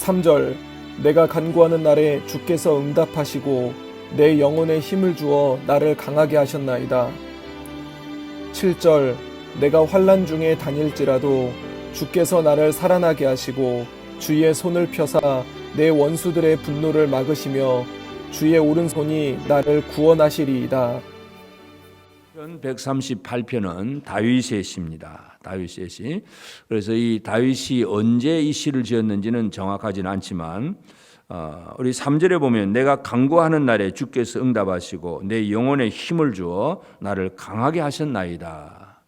3절 내가 간구하는 날에 주께서 응답하시고 내 영혼에 힘을 주어 나를 강하게 하셨나이다. 7절 내가 환난 중에 다닐지라도 주께서 나를 살아나게 하시고 주의 손을 펴사 내 원수들의 분노를 막으시며 주의 오른손이 나를 구원하시리이다. 138편은 다윗의 시입니다. 다윗의 시. 그래서 이 다윗이 언제 이 시를 지었는지는 정확하지는 않지만 우리 3절에 보면 내가 간구하는 날에 주께서 응답하시고 내 영혼에 힘을 주어 나를 강하게 하셨나이다.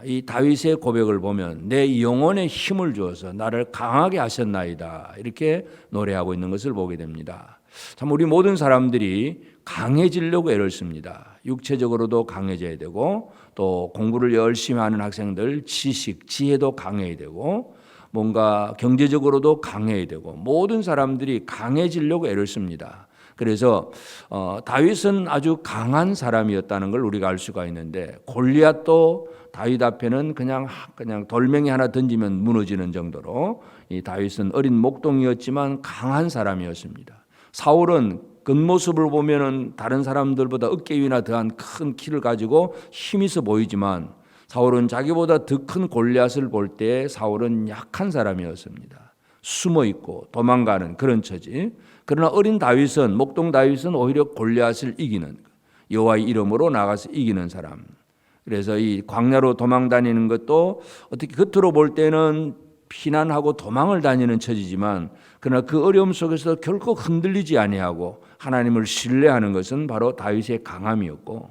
이 다윗의 고백을 보면 내 영혼에 힘을 주어서 나를 강하게 하셨나이다. 이렇게 노래하고 있는 것을 보게 됩니다. 참 우리 모든 사람들이 강해지려고 애를 씁니다. 육체적으로도 강해져야 되고 또 공부를 열심히 하는 학생들 지식, 지혜도 강해야 되고 뭔가 경제적으로도 강해야 되고 모든 사람들이 강해지려고 애를 씁니다. 그래서 다윗은 아주 강한 사람이었다는 걸 우리가 알 수가 있는데 골리앗도 다윗 앞에는 그냥 돌멩이 하나 던지면 무너지는 정도로 이 다윗은 어린 목동이었지만 강한 사람이었습니다. 사울은 겉모습을 보면은 다른 사람들보다 어깨 위나 더한 큰 키를 가지고 힘 있어 보이지만 사울은 자기보다 더 큰 골리앗을 볼 때 사울은 약한 사람이었습니다. 숨어 있고 도망가는 그런 처지. 그러나 어린 다윗은 목동 다윗은 오히려 골리앗을 이기는 여호와의 이름으로 나가서 이기는 사람. 그래서 이 광야로 도망 다니는 것도 어떻게 겉으로 볼 때는 피난하고 도망을 다니는 처지지만 그러나 그 어려움 속에서 결코 흔들리지 아니하고 하나님을 신뢰하는 것은 바로 다윗의 강함이었고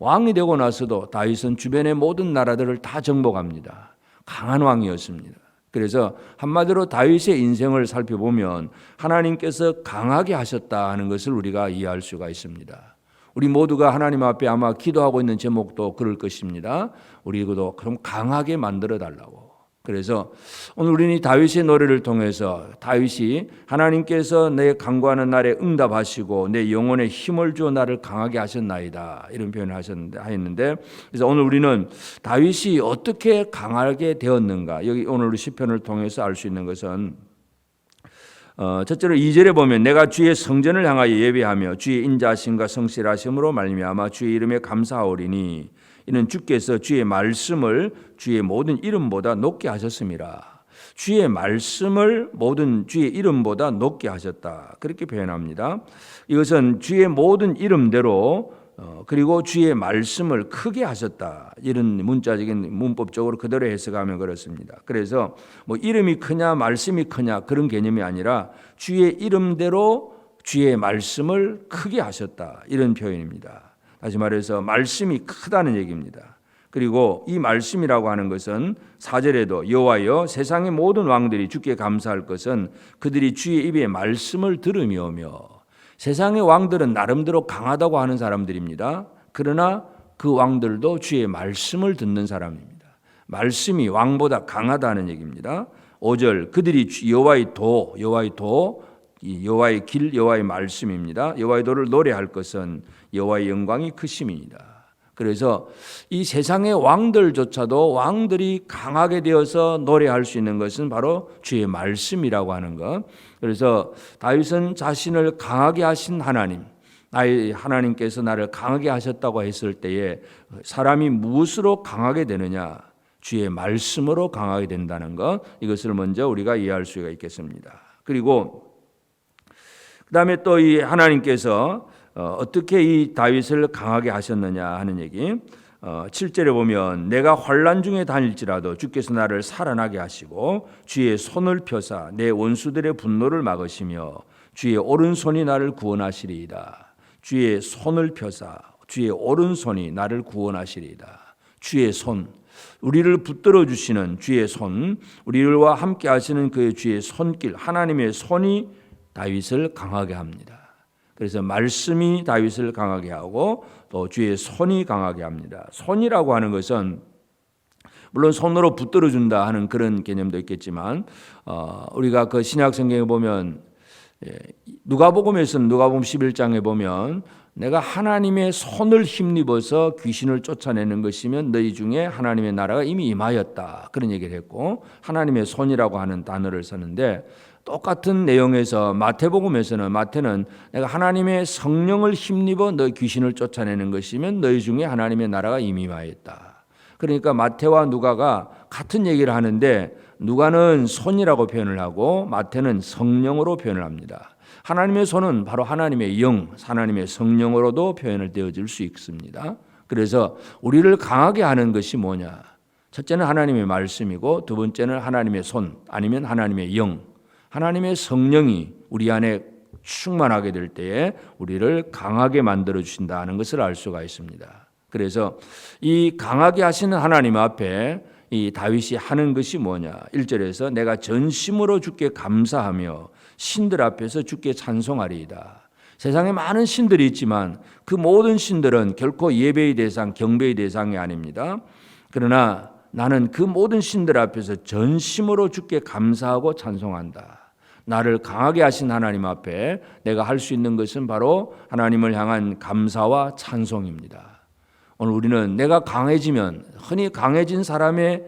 왕이 되고 나서도 다윗은 주변의 모든 나라들을 다 정복합니다. 강한 왕이었습니다. 그래서 한마디로 다윗의 인생을 살펴보면 하나님께서 강하게 하셨다 하는 것을 우리가 이해할 수가 있습니다. 우리 모두가 하나님 앞에 아마 기도하고 있는 제목도 그럴 것입니다. 우리도 그럼 강하게 만들어 달라고. 그래서 오늘 우리는 이 다윗의 노래를 통해서 다윗이 하나님께서 내 간구하는 날에 응답하시고 내 영혼에 힘을 주어 나를 강하게 하셨나이다 이런 표현을 하셨는데 그래서 오늘 우리는 다윗이 어떻게 강하게 되었는가 여기 오늘 우리 시편을 통해서 알 수 있는 것은 첫째로 2절에 보면 내가 주의 성전을 향하여 예배하며 주의 인자하심과 성실하심으로 말미암아 주의 이름에 감사하오리니 이는 주께서 주의 말씀을 주의 모든 이름보다 높게 하셨습니다. 주의 말씀을 모든 주의 이름보다 높게 하셨다. 그렇게 표현합니다. 이것은 주의 모든 이름대로 그리고 주의 말씀을 크게 하셨다. 이런 문자적인 문법적으로 그대로 해석하면 그렇습니다. 그래서 뭐 이름이 크냐 말씀이 크냐 그런 개념이 아니라 주의 이름대로 주의 말씀을 크게 하셨다. 이런 표현입니다. 다시 말해서 말씀이 크다는 얘기입니다. 그리고 이 말씀이라고 하는 것은 4절에도 여호와여 세상의 모든 왕들이 주께 감사할 것은 그들이 주의 입에 말씀을 들으며오며 세상의 왕들은 나름대로 강하다고 하는 사람들입니다. 그러나 그 왕들도 주의 말씀을 듣는 사람입니다. 말씀이 왕보다 강하다는 얘기입니다. 5절 그들이 여호와의 도, 여호와의 길, 여호와의 말씀입니다. 여호와의 도를 노래할 것은 여호와의 영광이 크심이니이다. 그래서 이 세상의 왕들조차도 왕들이 강하게 되어서 노래할 수 있는 것은 바로 주의 말씀이라고 하는 것. 그래서 다윗은 자신을 강하게 하신 하나님, 나의 하나님께서 나를 강하게 하셨다고 했을 때에 사람이 무엇으로 강하게 되느냐? 주의 말씀으로 강하게 된다는 것. 이것을 먼저 우리가 이해할 수가 있겠습니다. 그리고 그다음에 또 이 하나님께서 어떻게 이 다윗을 강하게 하셨느냐 하는 얘기 7절에 보면 내가 환난 중에 다닐지라도 주께서 나를 살아나게 하시고 주의 손을 펴사 내 원수들의 분노를 막으시며 주의 오른손이 나를 구원하시리이다. 주의 손을 펴사 주의 오른손이 나를 구원하시리이다. 주의 손, 우리를 붙들어 주시는 주의 손, 우리와 함께 하시는 그의 주의 손길, 하나님의 손이 다윗을 강하게 합니다. 그래서 말씀이 다윗을 강하게 하고 또 주의 손이 강하게 합니다. 손이라고 하는 것은 물론 손으로 붙들어 준다 하는 그런 개념도 있겠지만 우리가 그 신약 성경에 보면 누가복음에서는 누가복음 11장에 보면 내가 하나님의 손을 힘입어서 귀신을 쫓아내는 것이면 너희 중에 하나님의 나라가 이미 임하였다. 그런 얘기를 했고, 하나님의 손이라고 하는 단어를 썼는데, 똑같은 내용에서 마태복음에서는 마태는 내가 하나님의 성령을 힘입어 너희 귀신을 쫓아내는 것이면 너희 중에 하나님의 나라가 이미 임하였다. 그러니까 마태와 누가가 같은 얘기를 하는데, 누가는 손이라고 표현을 하고 마태는 성령으로 표현을 합니다. 하나님의 손은 바로 하나님의 영, 하나님의 성령으로도 표현을 되어질 수 있습니다. 그래서 우리를 강하게 하는 것이 뭐냐? 첫째는 하나님의 말씀이고, 두 번째는 하나님의 손, 아니면 하나님의 영, 하나님의 성령이 우리 안에 충만하게 될 때에 우리를 강하게 만들어 주신다는 것을 알 수가 있습니다. 그래서 이 강하게 하시는 하나님 앞에 이 다윗이 하는 것이 뭐냐? 1절에서 내가 전심으로 주께 감사하며 신들 앞에서 주께 찬송하리이다. 세상에 많은 신들이 있지만 그 모든 신들은 결코 예배의 대상, 경배의 대상이 아닙니다. 그러나 나는 그 모든 신들 앞에서 전심으로 주께 감사하고 찬송한다. 나를 강하게 하신 하나님 앞에 내가 할 수 있는 것은 바로 하나님을 향한 감사와 찬송입니다. 오늘 우리는 내가 강해지면, 흔히 강해진 사람의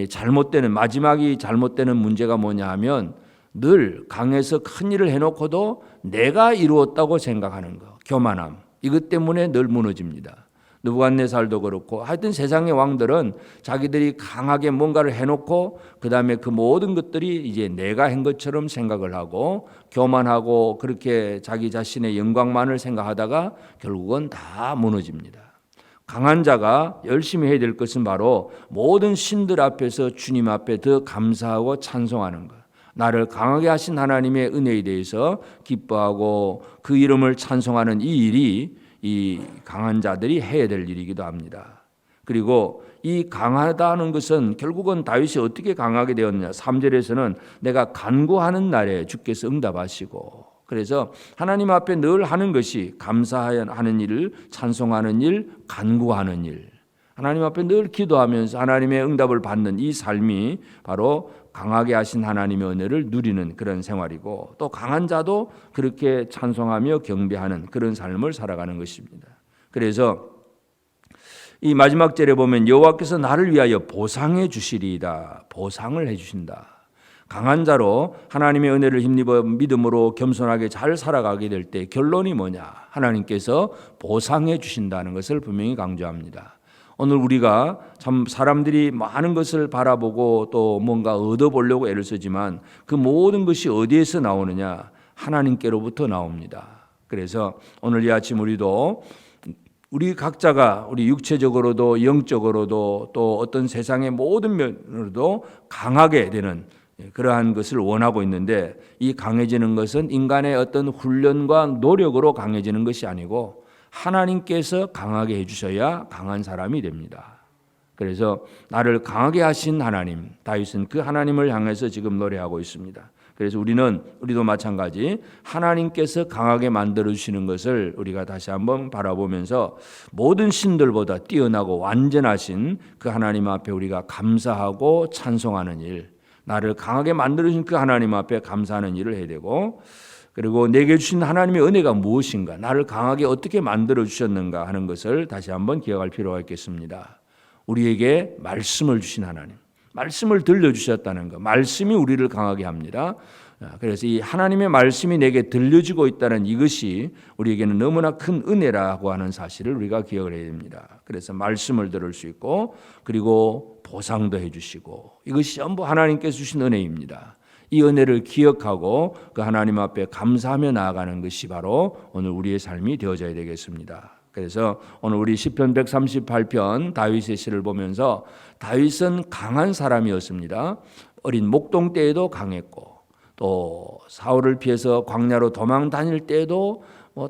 잘못되는, 마지막이 잘못되는 문제가 뭐냐 하면 늘 강해서 큰 일을 해놓고도 내가 이루었다고 생각하는 거, 교만함, 이것 때문에 늘 무너집니다. 느부갓네살도 그렇고, 하여튼 세상의 왕들은 자기들이 강하게 뭔가를 해놓고 그 다음에 그 모든 것들이 이제 내가 한 것처럼 생각을 하고 교만하고 그렇게 자기 자신의 영광만을 생각하다가 결국은 다 무너집니다. 강한 자가 열심히 해야 될 것은 바로 모든 신들 앞에서 주님 앞에 더 감사하고 찬송하는 것. 나를 강하게 하신 하나님의 은혜에 대해서 기뻐하고 그 이름을 찬송하는 이 일이 이 강한 자들이 해야 될 일이기도 합니다. 그리고 이 강하다는 것은 결국은 다윗이 어떻게 강하게 되었냐? 3절에서는 내가 간구하는 날에 주께서 응답하시고, 그래서 하나님 앞에 늘 하는 것이 감사하는 일, 찬송하는 일, 간구하는 일, 하나님 앞에 늘 기도하면서 하나님의 응답을 받는 이 삶이 바로 강하게 하신 하나님의 은혜를 누리는 그런 생활이고, 또 강한 자도 그렇게 찬송하며 경배하는 그런 삶을 살아가는 것입니다. 그래서 이 마지막 절에 보면 여호와께서 나를 위하여 보상해 주시리이다. 보상을 해 주신다. 강한 자로 하나님의 은혜를 힘입어 믿음으로 겸손하게 잘 살아가게 될 때 결론이 뭐냐? 하나님께서 보상해 주신다는 것을 분명히 강조합니다. 오늘 우리가 참 사람들이 많은 것을 바라보고 또 뭔가 얻어보려고 애를 쓰지만 그 모든 것이 어디에서 나오느냐? 하나님께로부터 나옵니다. 그래서 오늘 이 아침 우리도 우리 각자가 우리 육체적으로도 영적으로도 또 어떤 세상의 모든 면으로도 강하게 되는 그러한 것을 원하고 있는데, 이 강해지는 것은 인간의 어떤 훈련과 노력으로 강해지는 것이 아니고 하나님께서 강하게 해주셔야 강한 사람이 됩니다. 그래서 나를 강하게 하신 하나님, 다윗은 그 하나님을 향해서 지금 노래하고 있습니다. 그래서 우리도 마찬가지 하나님께서 강하게 만들어 주시는 것을 우리가 다시 한번 바라보면서 모든 신들보다 뛰어나고 완전하신 그 하나님 앞에 우리가 감사하고 찬송하는 일, 나를 강하게 만들어 주신 그 하나님 앞에 감사하는 일을 해야 되고, 그리고 내게 주신 하나님의 은혜가 무엇인가, 나를 강하게 어떻게 만들어 주셨는가 하는 것을 다시 한번 기억할 필요가 있겠습니다. 우리에게 말씀을 주신 하나님, 말씀을 들려주셨다는 것, 말씀이 우리를 강하게 합니다. 그래서 이 하나님의 말씀이 내게 들려지고 있다는 이것이 우리에게는 너무나 큰 은혜라고 하는 사실을 우리가 기억을 해야 됩니다. 그래서 말씀을 들을 수 있고, 그리고 보상도 해주시고, 이것이 전부 하나님께서 주신 은혜입니다. 이 은혜를 기억하고 그 하나님 앞에 감사하며 나아가는 것이 바로 오늘 우리의 삶이 되어져야 되겠습니다. 그래서 오늘 우리 시편 138편 다윗의 시를 보면서 다윗은 강한 사람이었습니다. 어린 목동 때에도 강했고, 또 사울을 피해서 광야로 도망 다닐 때에도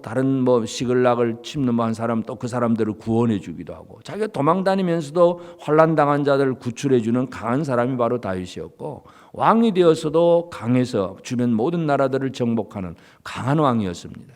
다른 시글락을 칩는 한 사람, 또 그 사람들을 구원해 주기도 하고, 자기가 도망 다니면서도 환난 당한 자들을 구출해 주는 강한 사람이 바로 다윗이었고, 왕이 되어서도 강해서 주변 모든 나라들을 정복하는 강한 왕이었습니다.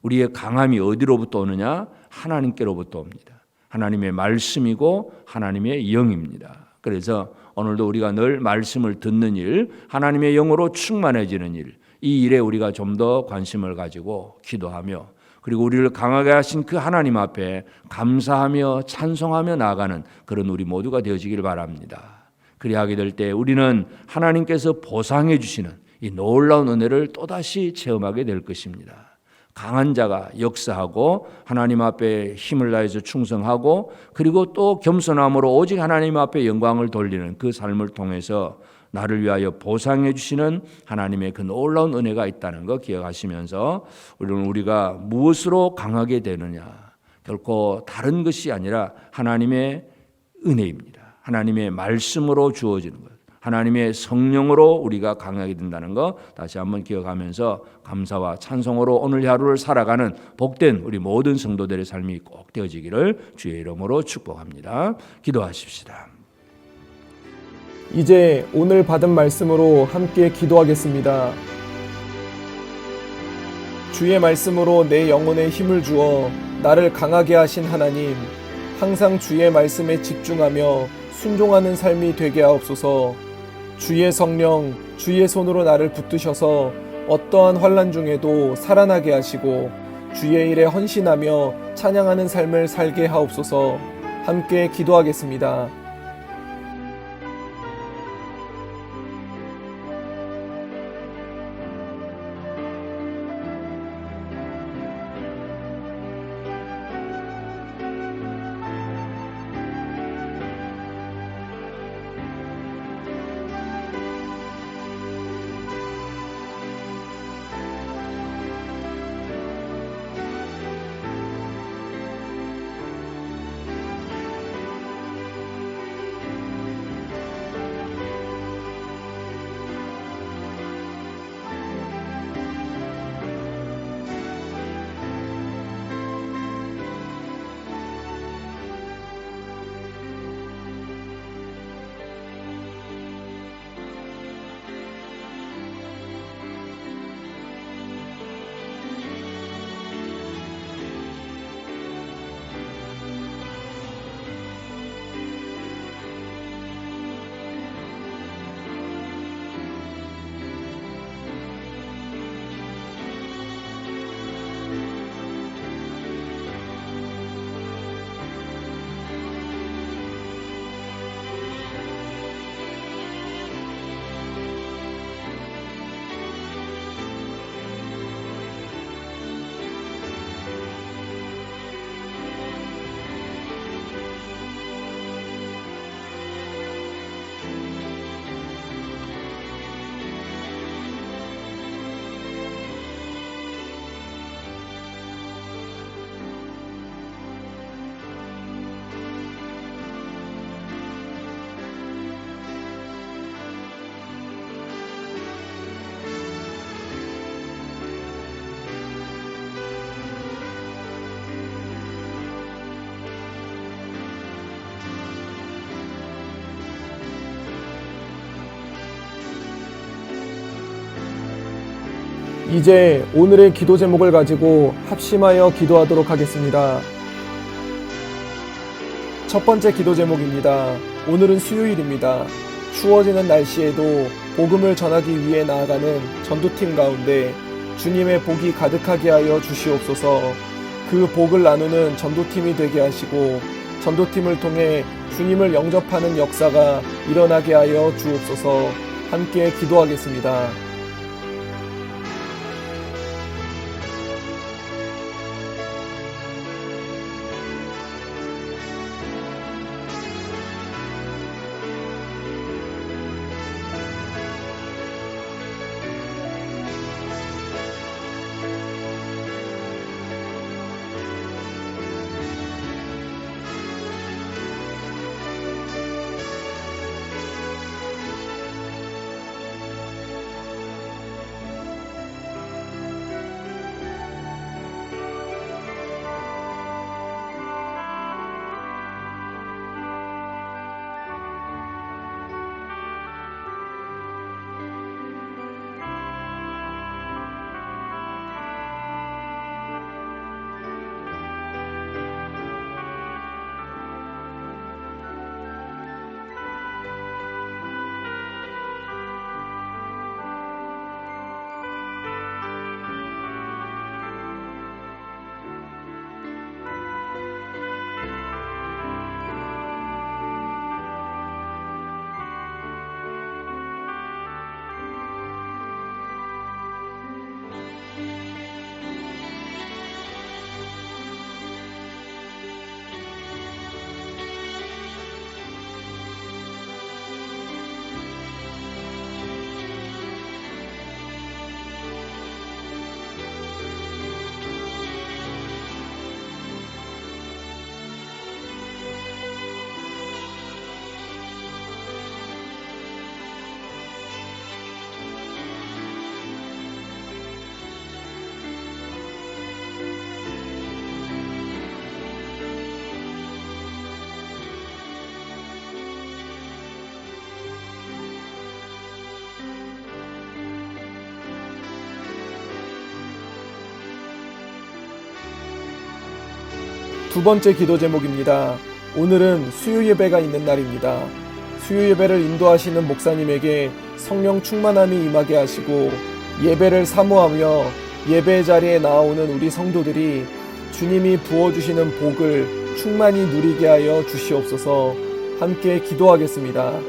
우리의 강함이 어디로부터 오느냐? 하나님께로부터 옵니다. 하나님의 말씀이고 하나님의 영입니다. 그래서 오늘도 우리가 늘 말씀을 듣는 일, 하나님의 영으로 충만해지는 일, 이 일에 우리가 좀 더 관심을 가지고 기도하며 그리고 우리를 강하게 하신 그 하나님 앞에 감사하며 찬송하며 나아가는 그런 우리 모두가 되어지길 바랍니다. 그리하게 될 때 우리는 하나님께서 보상해 주시는 이 놀라운 은혜를 또다시 체험하게 될 것입니다. 강한 자가 역사하고 하나님 앞에 힘을 다해서 충성하고 그리고 또 겸손함으로 오직 하나님 앞에 영광을 돌리는 그 삶을 통해서 나를 위하여 보상해 주시는 하나님의 그 놀라운 은혜가 있다는 거 기억하시면서 우리가 무엇으로 강하게 되느냐, 결코 다른 것이 아니라 하나님의 은혜입니다. 하나님의 말씀으로 주어지는 것, 하나님의 성령으로 우리가 강하게 된다는 거 다시 한번 기억하면서 감사와 찬송으로 오늘 하루를 살아가는 복된 우리 모든 성도들의 삶이 꼭 되어지기를 주의 이름으로 축복합니다. 기도하십시다. 이제 오늘 받은 말씀으로 함께 기도하겠습니다. 주의 말씀으로 내 영혼에 힘을 주어 나를 강하게 하신 하나님, 항상 주의 말씀에 집중하며 순종하는 삶이 되게 하옵소서. 주의 성령, 주의 손으로 나를 붙드셔서 어떠한 환난 중에도 살아나게 하시고 주의 일에 헌신하며 찬양하는 삶을 살게 하옵소서. 함께 기도하겠습니다. 이제 오늘의 기도 제목을 가지고 합심하여 기도하도록 하겠습니다. 첫 번째 기도 제목입니다. 오늘은 수요일입니다. 추워지는 날씨에도 복음을 전하기 위해 나아가는 전도팀 가운데 주님의 복이 가득하게 하여 주시옵소서. 그 복을 나누는 전도팀이 되게 하시고 전도팀을 통해 주님을 영접하는 역사가 일어나게 하여 주옵소서. 함께 기도하겠습니다. 두 번째 기도 제목입니다. 오늘은 수요 예배가 있는 날입니다. 수요 예배를 인도하시는 목사님에게 성령 충만함이 임하게 하시고 예배를 사모하며 예배 자리에 나오는 우리 성도들이 주님이 부어주시는 복을 충만히 누리게 하여 주시옵소서. 함께 기도하겠습니다.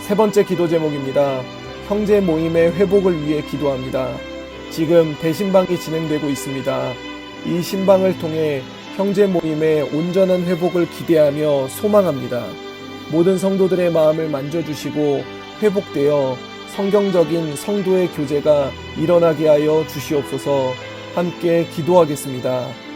세 번째 기도 제목입니다. 형제 모임의 회복을 위해 기도합니다. 지금 대신방이 진행되고 있습니다. 이 신방을 통해 형제 모임의 온전한 회복을 기대하며 소망합니다. 모든 성도들의 마음을 만져주시고 회복되어 성경적인 성도의 교제가 일어나게 하여 주시옵소서. 함께 기도하겠습니다.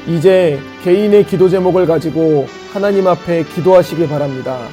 이제 개인의 기도 제목을 가지고 하나님 앞에 기도하시길 바랍니다.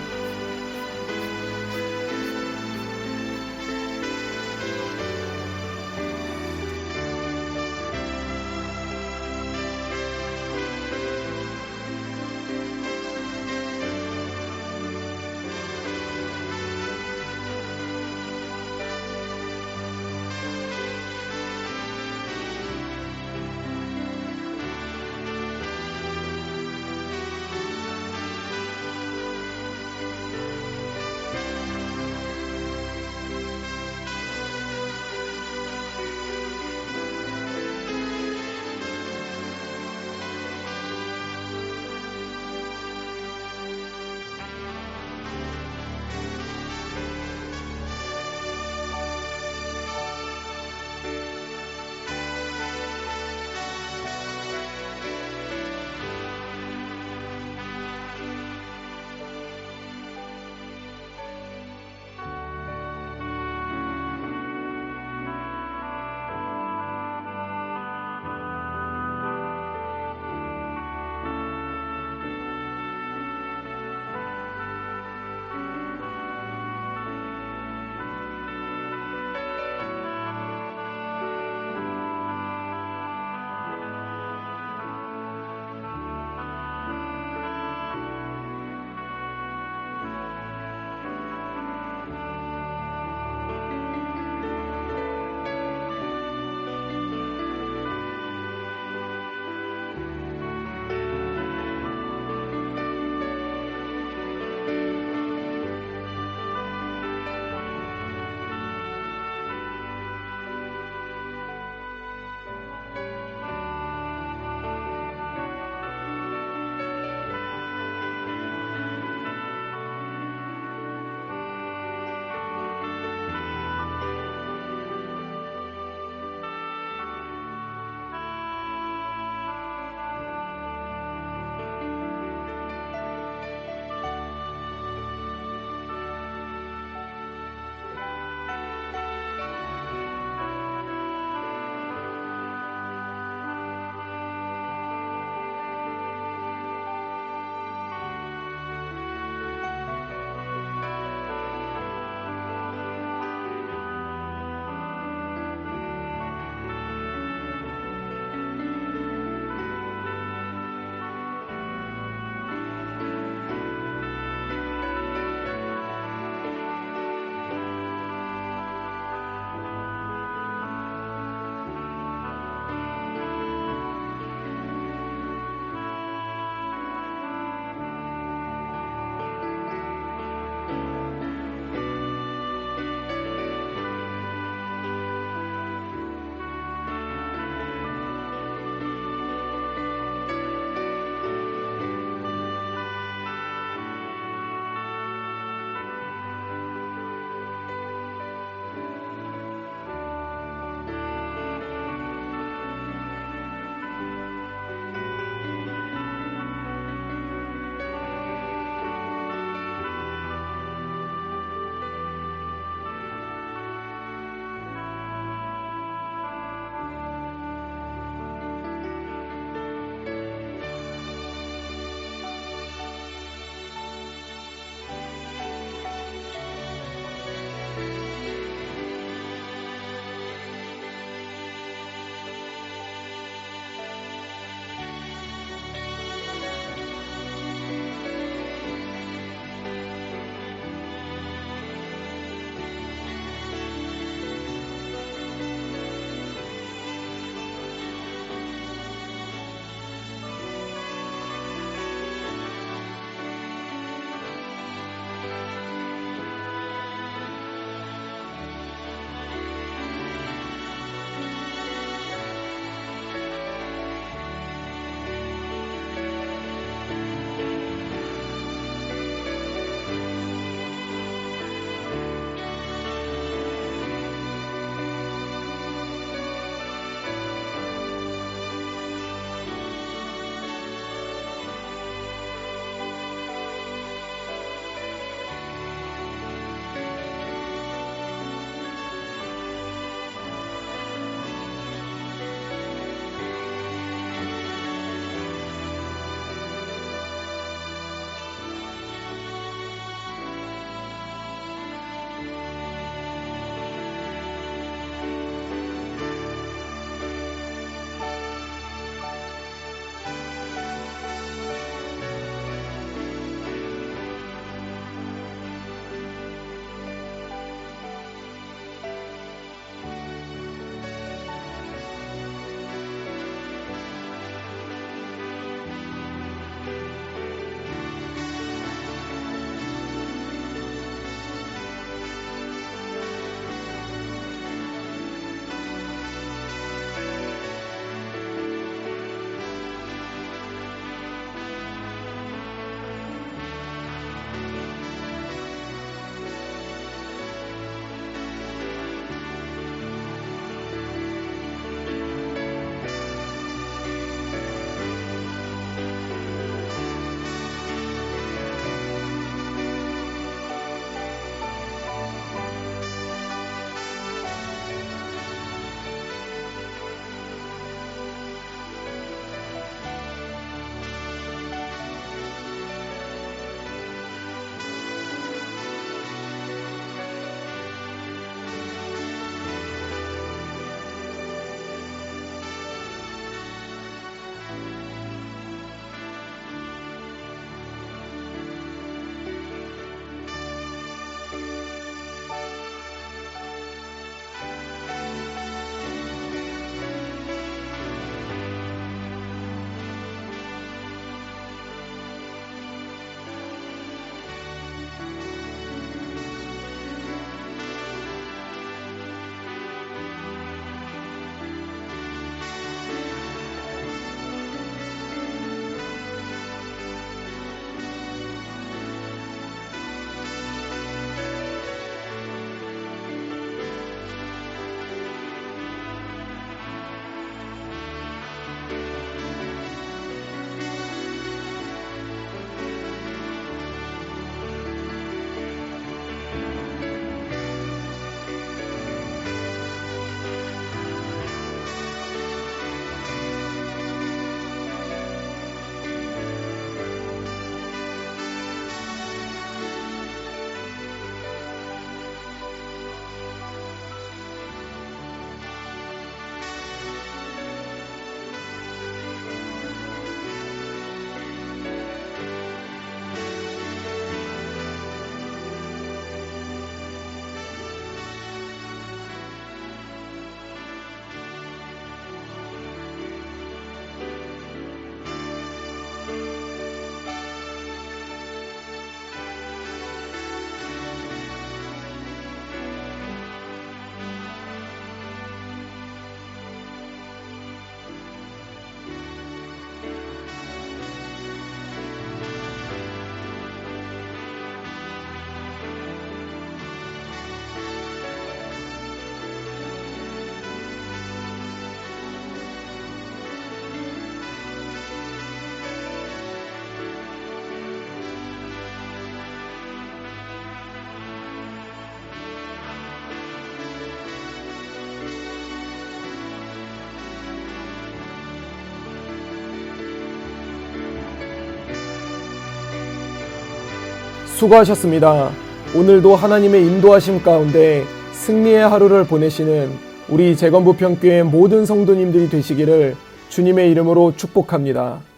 수고하셨습니다. 오늘도 하나님의 인도하심 가운데 승리의 하루를 보내시는 우리 재건부평교회 모든 성도님들이 되시기를 주님의 이름으로 축복합니다.